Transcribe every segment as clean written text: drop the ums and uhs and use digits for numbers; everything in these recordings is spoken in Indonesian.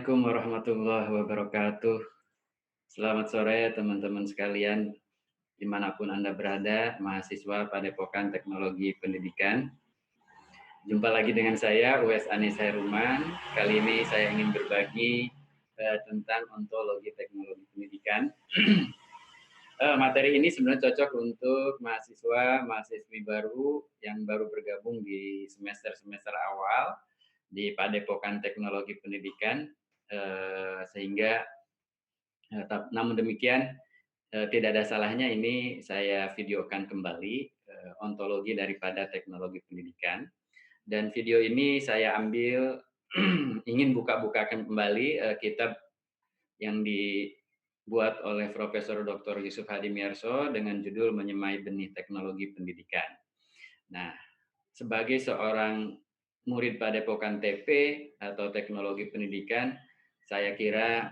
Assalamualaikum warahmatullahi wabarakatuh. Selamat sore teman-teman sekalian, dimanapun Anda berada, mahasiswa Padepokan Teknologi Pendidikan. Jumpa lagi dengan saya, Uwais Anis Hairuman. Kali ini saya ingin berbagi tentang ontologi teknologi pendidikan. Materi ini sebenarnya cocok untuk mahasiswa-mahasiswi baru yang baru bergabung di semester-semester awal di Padepokan Teknologi Pendidikan, sehingga namun demikian tidak ada salahnya ini saya videokan kembali ontologi daripada teknologi pendidikan. Dan video ini saya ambil ingin buka-bukakan kembali kitab yang dibuat oleh Profesor Dr. Yusuf Hadimyarso dengan judul Menyemai Benih Teknologi Pendidikan. Nah, sebagai seorang murid Padepokan TP atau Teknologi Pendidikan, saya kira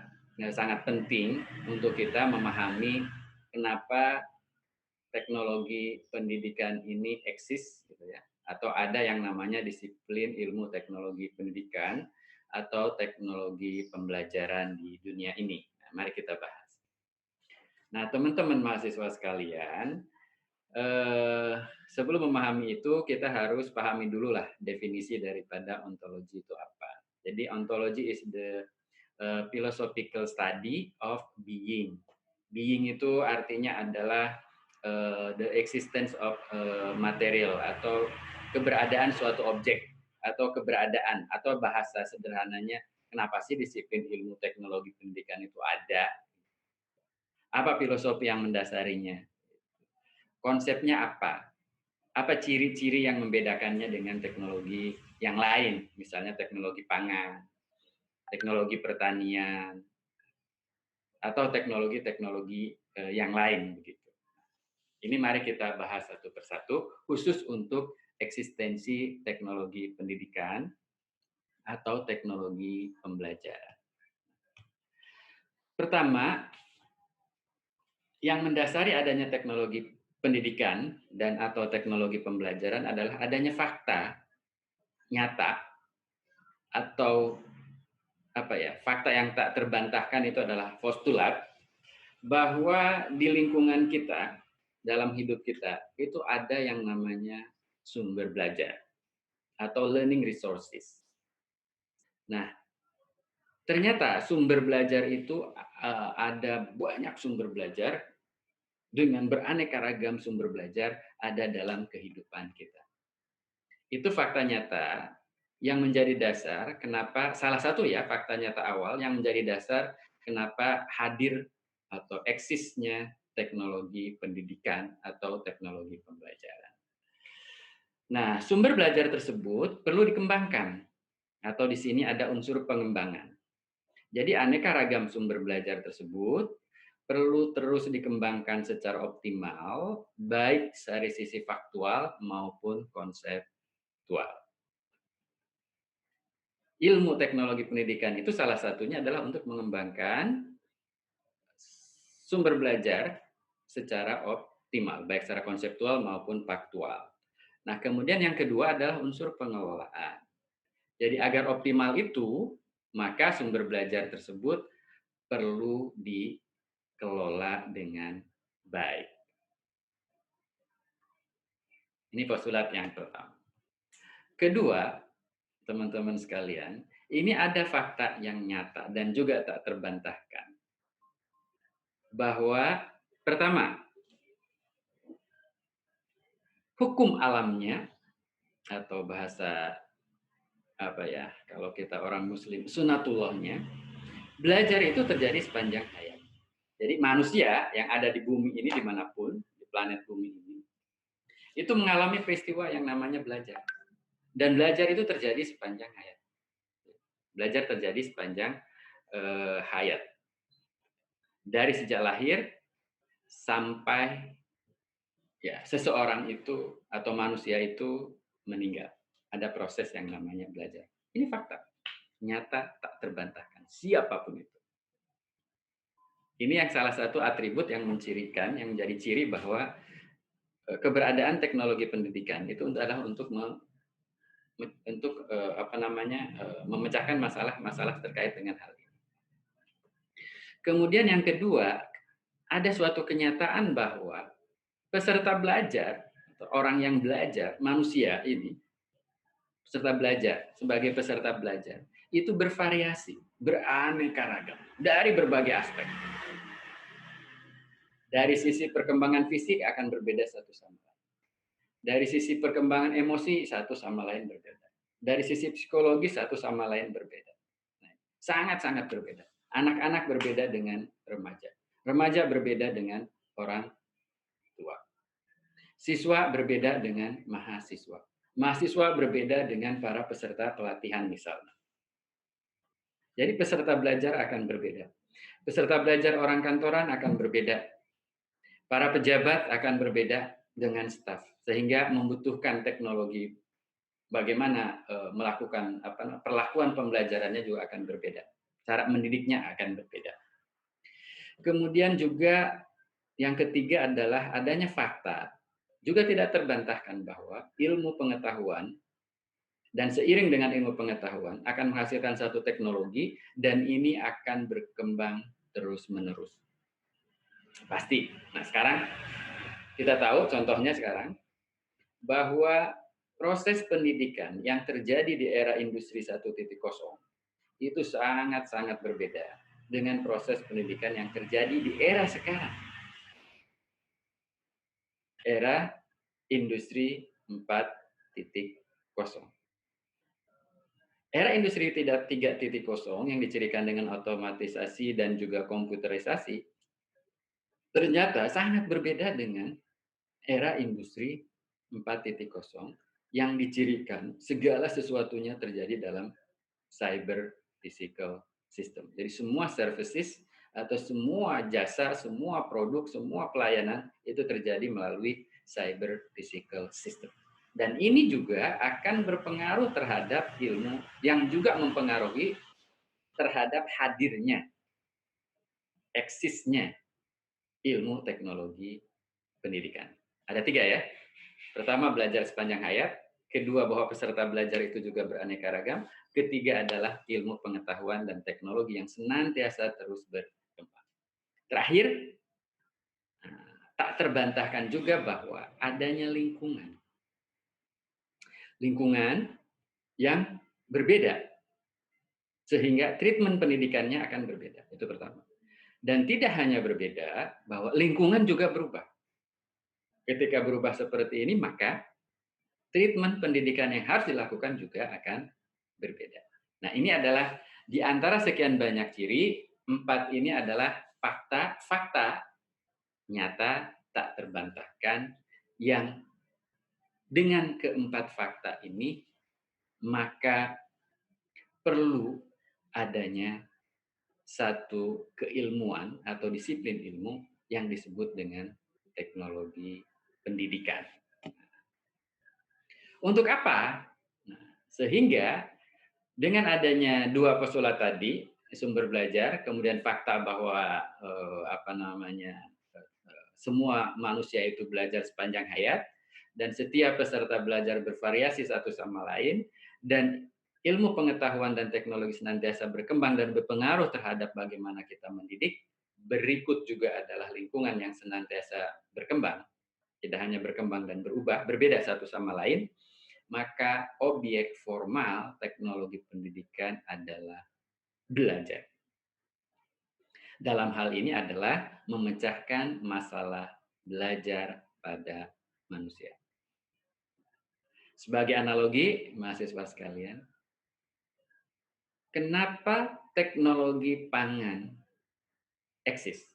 sangat penting untuk kita memahami kenapa teknologi pendidikan ini eksis, gitu ya, atau ada yang namanya disiplin ilmu teknologi pendidikan atau teknologi pembelajaran di dunia ini. Nah, mari kita bahas. Nah, teman-teman mahasiswa sekalian, sebelum memahami itu kita harus pahami dulu lah definisi daripada ontologi itu apa. Jadi ontology is the philosophical study of being. Being itu artinya adalah the existence of material atau keberadaan suatu objek atau keberadaan atau bahasa sederhananya kenapa sih disiplin ilmu teknologi pendidikan itu ada? Apa filosofi yang mendasarinya? Konsepnya apa? Apa ciri-ciri yang membedakannya dengan teknologi yang lain, misalnya teknologi pangan, teknologi pertanian, atau teknologi-teknologi yang lain begitu. Ini mari kita bahas satu persatu, khusus untuk eksistensi teknologi pendidikan atau teknologi pembelajaran. Pertama, yang mendasari adanya teknologi pendidikan dan atau teknologi pembelajaran adalah adanya fakta nyata atau fakta yang tak terbantahkan. Itu adalah postulat bahwa di lingkungan kita, dalam hidup kita, itu ada yang namanya sumber belajar atau learning resources. Nah, ternyata sumber belajar itu ada banyak sumber belajar dengan beraneka ragam sumber belajar ada dalam kehidupan kita. Itu fakta nyata yang menjadi dasar kenapa, salah satu ya fakta nyata awal yang menjadi dasar kenapa hadir atau eksisnya teknologi pendidikan atau teknologi pembelajaran. Nah, sumber belajar tersebut perlu dikembangkan atau di sini ada unsur pengembangan. Jadi aneka ragam sumber belajar tersebut perlu terus dikembangkan secara optimal, baik dari sisi faktual maupun konseptual. Ilmu teknologi pendidikan itu salah satunya adalah untuk mengembangkan sumber belajar secara optimal, baik secara konseptual maupun faktual. Nah, kemudian yang kedua adalah unsur pengelolaan. Jadi agar optimal itu, maka sumber belajar tersebut perlu dikelola dengan baik. Ini postulat yang pertama. Kedua, teman-teman sekalian, ini ada fakta yang nyata dan juga tak terbantahkan. Bahwa pertama, hukum alamnya atau bahasa kalau kita orang muslim sunatullahnya, belajar itu terjadi sepanjang hayat. Jadi manusia yang ada di bumi ini dimanapun, di planet bumi ini, itu mengalami peristiwa yang namanya belajar. Dan belajar itu terjadi sepanjang hayat. Belajar terjadi sepanjang hayat. Dari sejak lahir sampai seseorang itu atau manusia itu meninggal. Ada proses yang namanya belajar. Ini fakta. Nyata tak terbantahkan. Siapapun itu. Ini yang salah satu atribut yang mencirikan, yang menjadi ciri bahwa keberadaan teknologi pendidikan itu adalah untuk memecahkan masalah-masalah terkait dengan hal ini. Kemudian yang kedua, ada suatu kenyataan bahwa peserta belajar, atau orang yang belajar, manusia ini, peserta belajar, sebagai peserta belajar, itu bervariasi, beraneka ragam, dari berbagai aspek. Dari sisi perkembangan fisik akan berbeda satu sama lain. Dari sisi perkembangan emosi, satu sama lain berbeda. Dari sisi psikologis, satu sama lain berbeda. Sangat-sangat berbeda. Anak-anak berbeda dengan remaja. Remaja berbeda dengan orang tua. Siswa berbeda dengan mahasiswa. Mahasiswa berbeda dengan para peserta pelatihan misalnya. Jadi peserta belajar akan berbeda. Peserta belajar orang kantoran akan berbeda. Para pejabat akan berbeda dengan staf, sehingga membutuhkan teknologi bagaimana melakukan perlakuan pembelajarannya juga akan berbeda. Cara mendidiknya akan berbeda. Kemudian juga yang ketiga adalah adanya fakta. Juga tidak terbantahkan bahwa ilmu pengetahuan dan seiring dengan ilmu pengetahuan akan menghasilkan satu teknologi dan ini akan berkembang terus-menerus. Pasti. Nah, sekarang kita tahu contohnya sekarang bahwa proses pendidikan yang terjadi di era industri 1.0 itu sangat-sangat berbeda dengan proses pendidikan yang terjadi di era sekarang. Era industri 4.0. Era industri 3.0 yang dicirikan dengan otomatisasi dan juga komputerisasi ternyata sangat berbeda dengan era industri 4.0 yang dicirikan segala sesuatunya terjadi dalam cyber physical system. Jadi semua services atau semua jasa, semua produk, semua pelayanan itu terjadi melalui cyber physical system. Dan ini juga akan berpengaruh terhadap ilmu yang juga mempengaruhi terhadap hadirnya, eksisnya ilmu teknologi pendidikan. Ada 3 ya. Pertama, belajar sepanjang hayat. Kedua, bahwa peserta belajar itu juga beraneka ragam. Ketiga adalah ilmu pengetahuan dan teknologi yang senantiasa terus berkembang. Terakhir, tak terbantahkan juga bahwa adanya lingkungan. Lingkungan yang berbeda. Sehingga treatment pendidikannya akan berbeda. Itu pertama. Dan tidak hanya berbeda, bahwa lingkungan juga berubah. Ketika berubah seperti ini, maka treatment pendidikan yang harus dilakukan juga akan berbeda. Nah, ini adalah di antara sekian banyak ciri, 4 ini adalah fakta nyata tak terbantahkan yang dengan keempat fakta ini maka perlu adanya satu keilmuan atau disiplin ilmu yang disebut dengan teknologi pendidikan. Untuk apa? Nah, sehingga dengan adanya 2 postulat tadi, sumber belajar, kemudian fakta bahwa semua manusia itu belajar sepanjang hayat, dan setiap peserta belajar bervariasi satu sama lain, dan ilmu pengetahuan dan teknologi senantiasa berkembang dan berpengaruh terhadap bagaimana kita mendidik. Berikut juga adalah lingkungan yang senantiasa berkembang, tidak hanya berkembang dan berubah, berbeda satu sama lain, maka objek formal teknologi pendidikan adalah belajar. Dalam hal ini adalah memecahkan masalah belajar pada manusia. Sebagai analogi, mahasiswa sekalian, kenapa teknologi pangan eksis?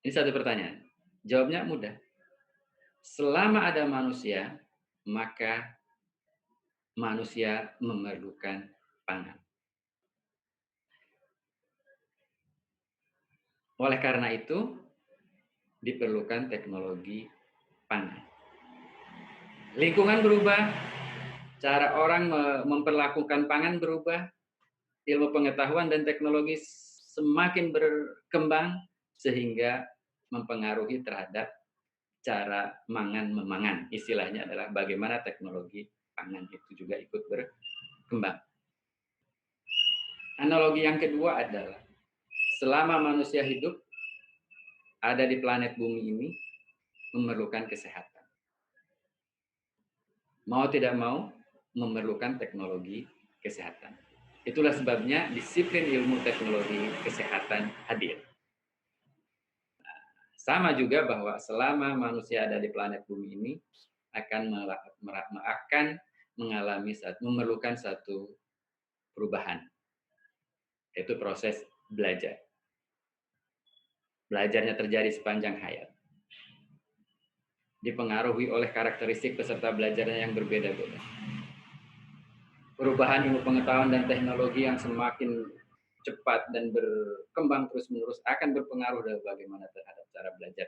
Ini satu pertanyaan. Jawabnya mudah. Selama ada manusia, maka manusia memerlukan pangan. Oleh karena itu, diperlukan teknologi pangan. Lingkungan berubah, cara orang memperlakukan pangan berubah, ilmu pengetahuan dan teknologi semakin berkembang sehingga mempengaruhi terhadap cara mangan-memangan. Istilahnya adalah bagaimana teknologi pangan itu juga ikut berkembang. Analogi yang kedua adalah selama manusia hidup ada di planet bumi ini memerlukan kesehatan. Mau tidak mau memerlukan teknologi kesehatan. Itulah sebabnya disiplin ilmu teknologi kesehatan hadir. Sama juga bahwa selama manusia ada di planet bumi ini akan memerlukan satu perubahan, yaitu proses belajar. Belajarnya terjadi sepanjang hayat. Dipengaruhi oleh karakteristik peserta belajarnya yang berbeda-beda. Perubahan ilmu pengetahuan dan teknologi yang semakin cepat dan berkembang terus-menerus akan berpengaruh bagaimana terhadap cara belajar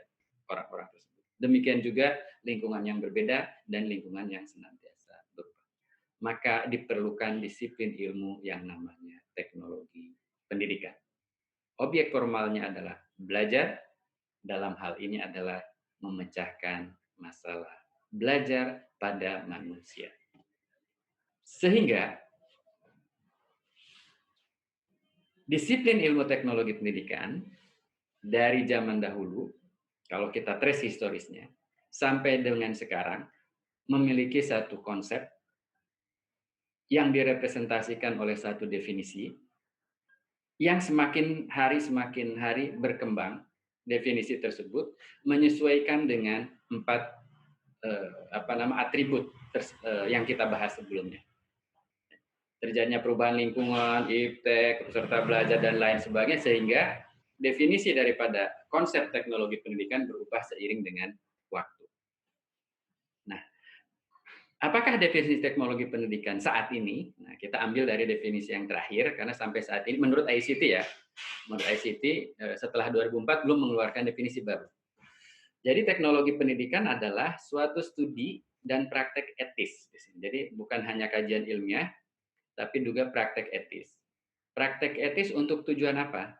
orang-orang tersebut. Demikian juga lingkungan yang berbeda dan lingkungan yang senantiasa berubah. Maka diperlukan disiplin ilmu yang namanya teknologi pendidikan. Objek formalnya adalah belajar, dalam hal ini adalah memecahkan masalah belajar pada manusia. Sehingga disiplin ilmu teknologi pendidikan dari zaman dahulu, kalau kita trace historisnya, sampai dengan sekarang, memiliki satu konsep yang direpresentasikan oleh satu definisi yang semakin hari berkembang. Definisi tersebut menyesuaikan dengan 4 atribut yang kita bahas sebelumnya. Terjadinya perubahan lingkungan, iptek, peserta belajar, dan lain sebagainya, sehingga definisi daripada konsep teknologi pendidikan berubah seiring dengan waktu. Nah, apakah definisi teknologi pendidikan saat ini? Nah, kita ambil dari definisi yang terakhir, karena sampai saat ini, menurut ICT ya, menurut ICT setelah 2004 belum mengeluarkan definisi baru. Jadi teknologi pendidikan adalah suatu studi dan praktek etis. Jadi bukan hanya kajian ilmiah, tapi juga praktek etis. Praktek etis untuk tujuan apa?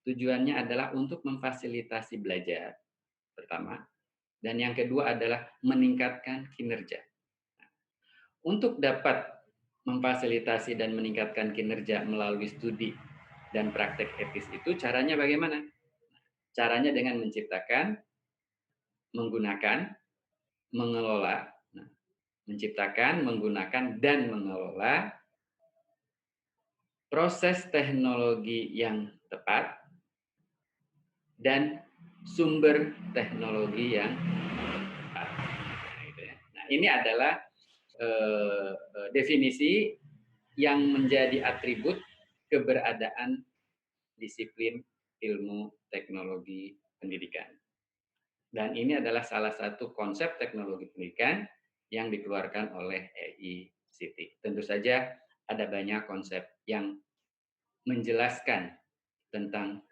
Tujuannya adalah untuk memfasilitasi belajar, pertama. Dan yang kedua adalah meningkatkan kinerja. Untuk dapat memfasilitasi dan meningkatkan kinerja melalui studi dan praktek etis itu caranya bagaimana? Caranya dengan menciptakan, menggunakan, mengelola, menciptakan, menggunakan, dan mengelola proses teknologi yang tepat dan sumber teknologi yang tepat. Nah, ini adalah definisi yang menjadi atribut keberadaan disiplin ilmu teknologi pendidikan. Dan ini adalah salah satu konsep teknologi pendidikan yang dikeluarkan oleh ICT. Tentu saja ada banyak konsep yang menjelaskan tentang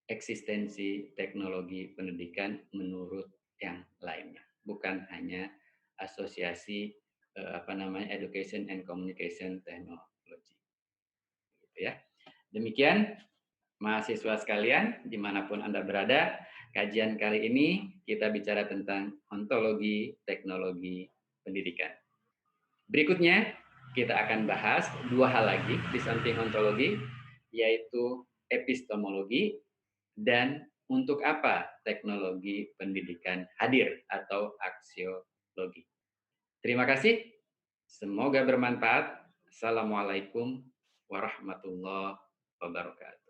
eksistensi teknologi pendidikan menurut yang lainnya, bukan hanya asosiasi Education and Communication Technology. Gitu ya. Demikian mahasiswa sekalian, dimanapun Anda berada, kajian kali ini kita bicara tentang ontologi teknologi pendidikan. Berikutnya kita akan bahas 2 hal lagi di samping ontologi, yaitu epistemologi dan untuk apa teknologi pendidikan hadir atau aksiologi. Terima kasih. Semoga bermanfaat. Assalamualaikum warahmatullahi wabarakatuh.